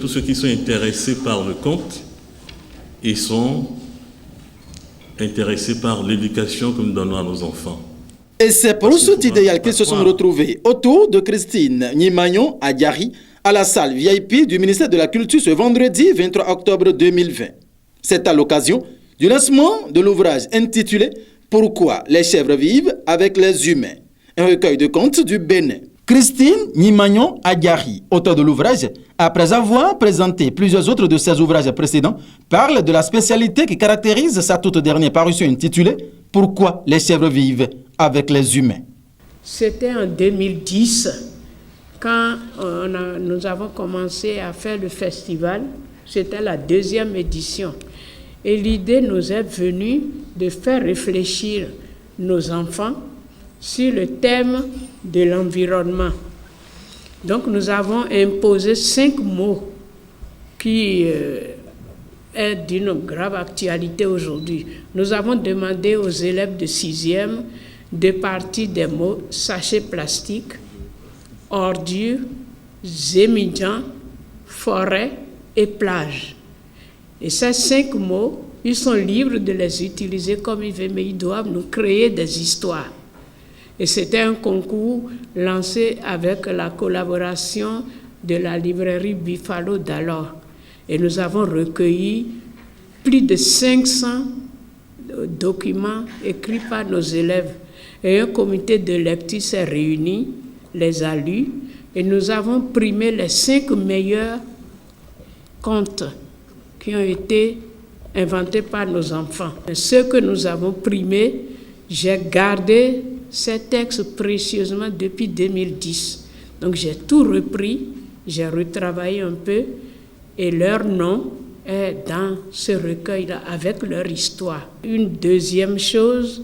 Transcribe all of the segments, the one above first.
tous ceux qui sont intéressés par le conte et sont intéressés par l'éducation que nous donnons à nos enfants. Et c'est pour cet idéal qu'ils se sont retrouvés autour de Christine Nimagnon Adiari à la salle VIP du ministère de la Culture ce vendredi 23 octobre 2020. C'est à l'occasion du lancement de l'ouvrage intitulé « Pourquoi les chèvres vivent avec les humains ?» un recueil de contes du Bénin. Christine Nimagnon Adiari, auteur de l'ouvrage, après avoir présenté plusieurs autres de ses ouvrages précédents, parle de la spécialité qui caractérise sa toute dernière parution intitulée « Pourquoi les chèvres vivent avec les humains ?» C'était en 2010, quand nous avons commencé à faire le festival. C'était la 2e édition. Et l'idée nous est venue de faire réfléchir nos enfants sur le thème de l'environnement. Donc nous avons imposé 5 mots qui est d'une grave actualité aujourd'hui. Nous avons demandé aux élèves de 6e de partir des mots sachets plastiques, ordures, émigrants, forêt et plage. Et ces 5 mots, ils sont libres de les utiliser comme ils veulent, mais ils doivent nous créer des histoires. Et c'était un concours lancé avec la collaboration de la librairie Buffalo d'alors. Et nous avons recueilli plus de 500 documents écrits par nos élèves. Et un comité de lecture s'est réuni, les a lus, et nous avons primé les 5 meilleurs contes qui ont été inventés par nos enfants. Et ceux que nous avons primés, j'ai gardé ces textes précieusement depuis 2010. Donc j'ai tout repris, j'ai retravaillé un peu, et leur nom est dans ce recueil-là avec leur histoire. Une deuxième chose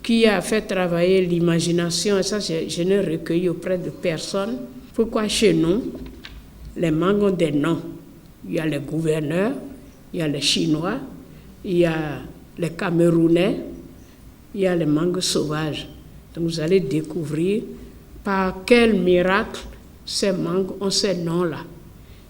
qui a fait travailler l'imagination, et ça je n'ai recueilli auprès de personne. Pourquoi chez nous, les mangues ont des noms? Il y a les gouverneurs, il y a les Chinois, il y a les Camerounais, il y a les mangues sauvages. Donc vous allez découvrir par quel miracle ces mangues ont ces noms-là.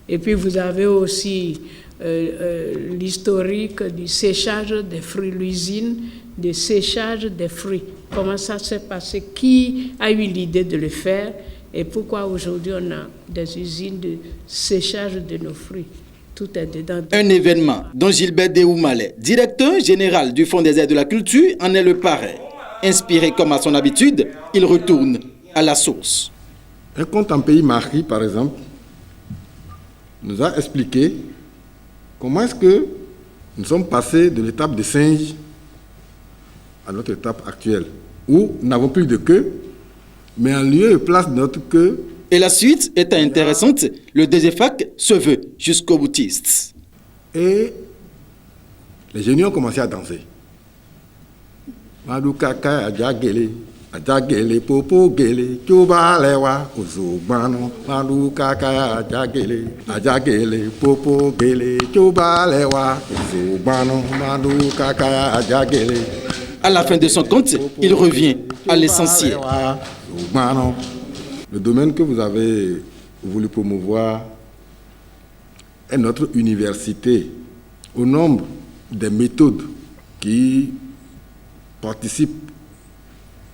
Et puis vous avez aussi l'historique du séchage des fruits, l'usine de séchage des fruits. Comment ça s'est passé? Qui a eu l'idée de le faire? Et pourquoi aujourd'hui on a des usines de séchage de nos fruits? Tout est dedans. Un événement dont Gilbert Déoumalé, directeur général du Fonds des aides de la culture, en est le parrain. Inspiré comme à son habitude, il retourne à la source. Un conte en pays Mari, par exemple, nous a expliqué comment est-ce que nous sommes passés de l'étape des singes à notre étape actuelle, où nous n'avons plus de queue, mais en lieu et place de notre queue. Et la suite étant intéressante, le DGFAC se veut jusqu'au boutiste. Et les génies ont commencé à danser. Madou kaka adjagele, adjagele popo gele, choba lewa uzubano. Madou kaka adjagele popo gele, choba lewa uzubano. Madou kaka adjagele. À la fin de son conte, il revient à l'essentiel. Le domaine que vous avez voulu promouvoir est notre université. Au nombre des méthodes qui participent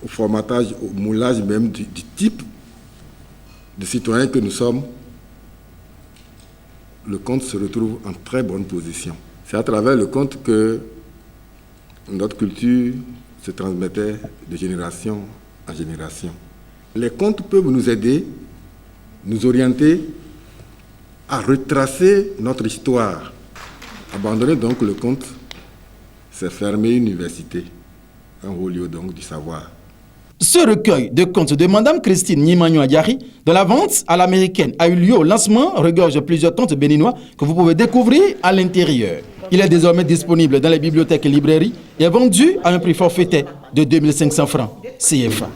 au formatage, au moulage même du type de citoyen que nous sommes, le conte se retrouve en très bonne position. C'est à travers le conte que notre culture se transmettait de génération en génération. Les contes peuvent nous aider, nous orienter à retracer notre histoire. Abandonner donc le conte, c'est fermer une université, un haut lieu donc du savoir. Ce recueil de contes de Madame Christine Nimagnon Adiari, dont la vente à l'américaine a eu lieu au lancement, regorge plusieurs contes béninois que vous pouvez découvrir à l'intérieur. Il est désormais disponible dans les bibliothèques et librairies et est vendu à un prix forfaitaire de 2500 francs CFA.